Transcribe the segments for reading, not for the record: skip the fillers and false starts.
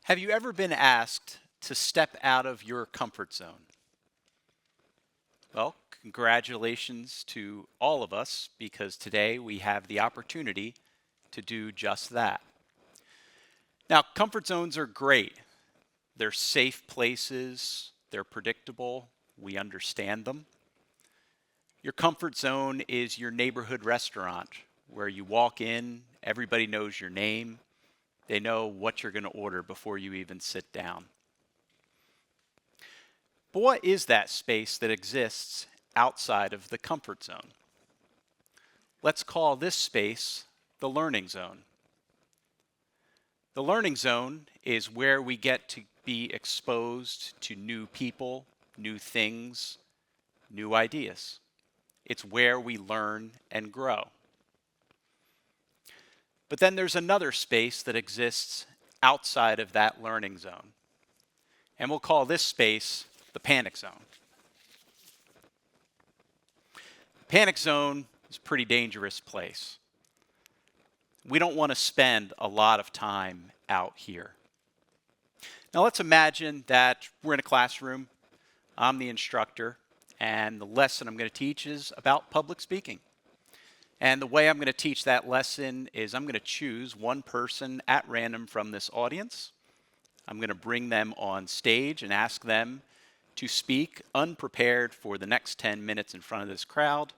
Have you ever been asked to step out of your comfort zone? Well, congratulations to all of us because today we have the opportunity to do just that. Now, comfort zones are great. They're safe places, they're predictable, we understand them. Your comfort zone is your neighborhood restaurant where you walk in, everybody knows your name, they know what you're going to order before you even sit down. But what is that space that exists outside of the comfort zone? Let's call this space the learning zone. The learning zone is where we get to be exposed to new people, new things, new ideas. It's where we learn and grow. But then there's another space that exists outside of that learning zone. And we'll call this space the panic zone. Panic zone is a pretty dangerous place. We don't want to spend a lot of time out here. Now let's imagine that we're in a classroom, I'm the instructor, and the lesson I'm going to teach is about public speaking. And the way I'm going to teach that lesson is I'm going to choose one person at random from this audience. I'm going to bring them on stage and ask them to speak unprepared for the next 10 minutes in front of this crowd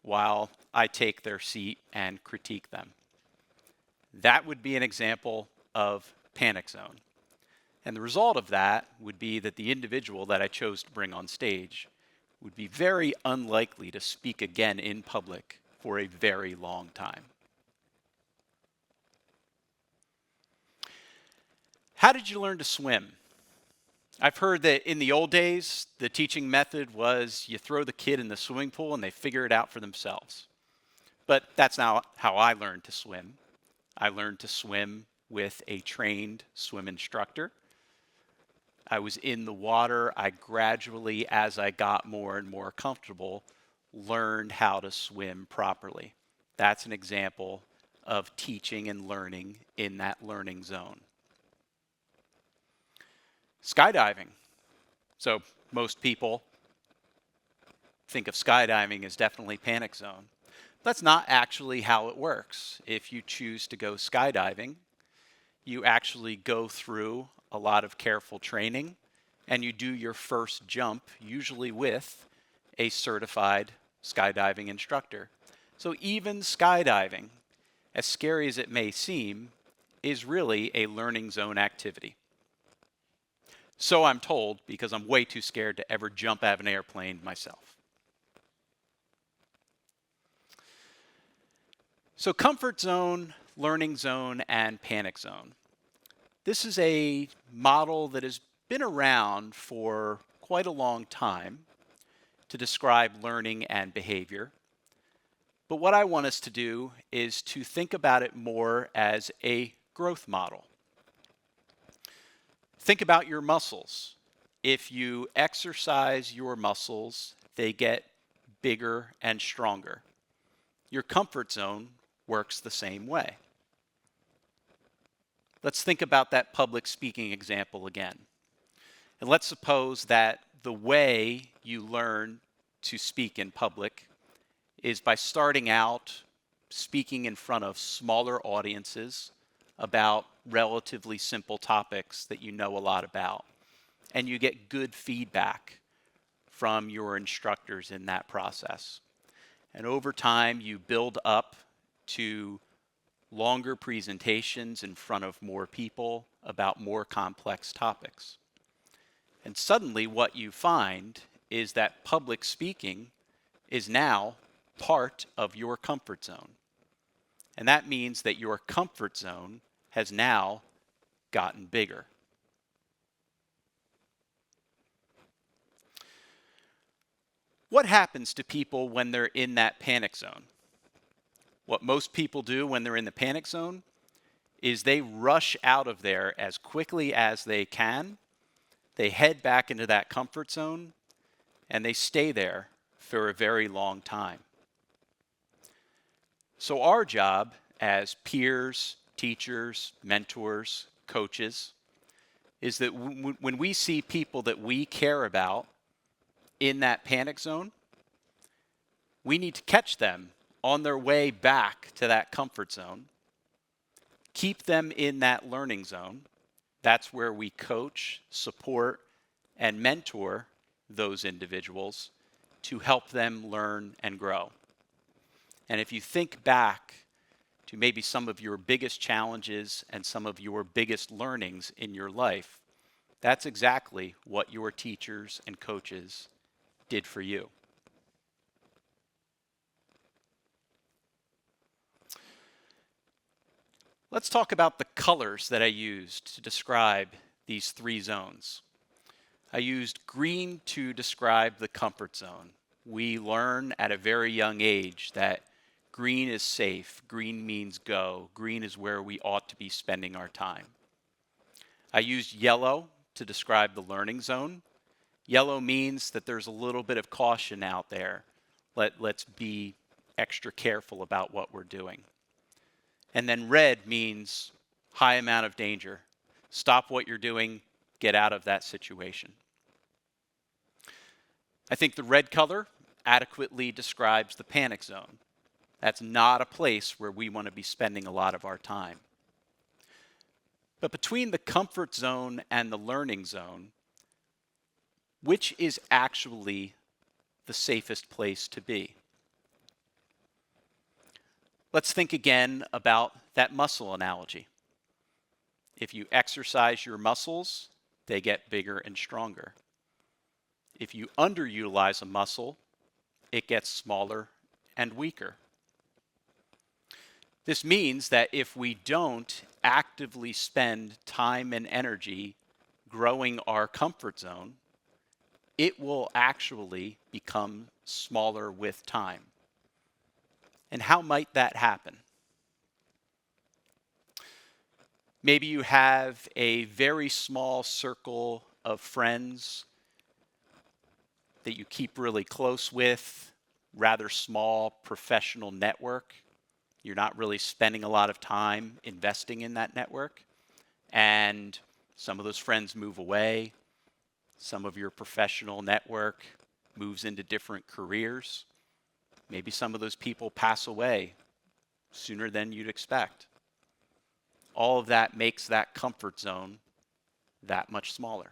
while I take their seat and critique them. That would be an example of panic zone. And the result of that would be that the individual that I chose to bring on stage would be very unlikely to speak again in public for a very long time. How did you learn to swim? I've heard that in the old days, the teaching method was you throw the kid in the swimming pool and they figure it out for themselves. But that's not how I learned to swim. I learned to swim with a trained swim instructor. I was in the water. I gradually, as I got more and more comfortable, learned how to swim properly. That's an example of teaching and learning in that learning zone. Skydiving. So most people think of skydiving as definitely panic zone. That's not actually how it works. If you choose to go skydiving, you actually go through a lot of careful training and you do your first jump, usually with a certified skydiving instructor. So even skydiving, as scary as it may seem, is really a learning zone activity. So I'm told, because I'm way too scared to ever jump out of an airplane myself. So comfort zone, learning zone, and panic zone. This is a model that has been around for quite a long time to describe learning and behavior. But what I want us to do is to think about it more as a growth model. Think about your muscles. If you exercise your muscles, they get bigger and stronger. Your comfort zone works the same way. Let's think about that public speaking example again. And let's suppose that the way you learn to speak in public is by starting out speaking in front of smaller audiences about relatively simple topics that you know a lot about. And you get good feedback from your instructors in that process. And over time, you build up to longer presentations in front of more people about more complex topics. And suddenly what you find is that public speaking is now part of your comfort zone. And that means that your comfort zone has now gotten bigger. What happens to people when they're in that panic zone? What most people do when they're in the panic zone is they rush out of there as quickly as they can. They head back into that comfort zone and they stay there for a very long time. So our job as peers, teachers, mentors, coaches, is that when we see people that we care about in that panic zone, we need to catch them on their way back to that comfort zone, keep them in that learning zone. That's where we coach, support, and mentor those individuals to help them learn and grow. And if you think back to maybe some of your biggest challenges and some of your biggest learnings in your life, that's exactly what your teachers and coaches did for you. Let's talk about the colors that I used to describe these three zones. I used green to describe the comfort zone. We learn at a very young age that green is safe, green means go, green is where we ought to be spending our time. I used yellow to describe the learning zone. Yellow means that there's a little bit of caution out there. Let's be extra careful about what we're doing. And then red means high amount of danger. Stop what you're doing, get out of that situation. I think the red color adequately describes the panic zone. That's not a place where we want to be spending a lot of our time. But between the comfort zone and the learning zone, which is actually the safest place to be? Let's think again about that muscle analogy. If you exercise your muscles, they get bigger and stronger. If you underutilize a muscle, it gets smaller and weaker. This means that if we don't actively spend time and energy growing our comfort zone, it will actually become smaller with time. And how might that happen? Maybe you have a very small circle of friends that you keep really close with, rather small professional network. You're not really spending a lot of time investing in that network. And some of those friends move away. Some of your professional network moves into different careers. Maybe some of those people pass away sooner than you'd expect. All of that makes that comfort zone that much smaller.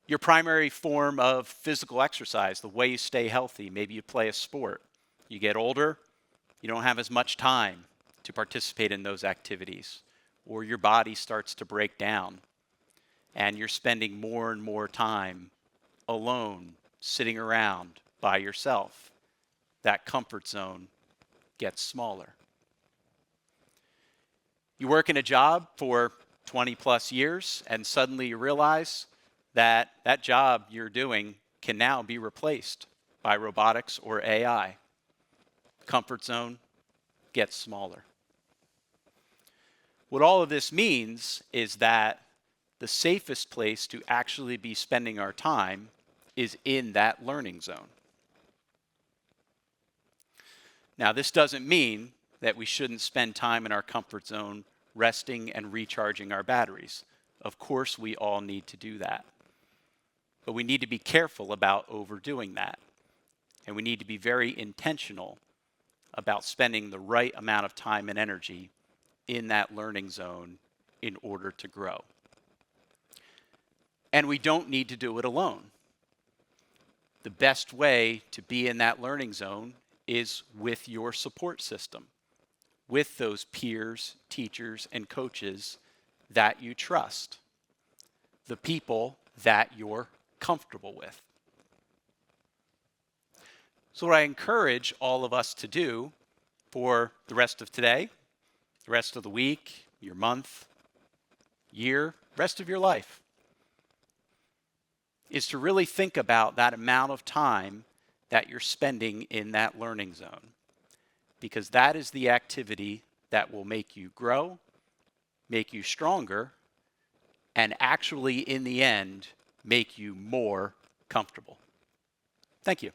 Your primary form of physical exercise, the way you stay healthy, maybe you play a sport. You get older, you don't have as much time to participate in those activities, or your body starts to break down, and you're spending more and more time alone, sitting around by yourself. That comfort zone gets smaller. You work in a job for 20 plus years, and suddenly you realize that that job you're doing can now be replaced by robotics or AI. Comfort zone gets smaller. What all of this means is that the safest place to actually be spending our time is in that learning zone. Now, this doesn't mean that we shouldn't spend time in our comfort zone resting and recharging our batteries. Of course, we all need to do that. But we need to be careful about overdoing that. And we need to be very intentional about spending the right amount of time and energy in that learning zone in order to grow. And we don't need to do it alone. The best way to be in that learning zone is with your support system, with those peers, teachers, and coaches that you trust, the people that you're comfortable with. So what I encourage all of us to do for the rest of today, the rest of the week, your month, year, rest of your life, is to really think about that amount of time that you're spending in that learning zone. Because that is the activity that will make you grow, make you stronger, and actually, in the end, make you more comfortable. Thank you.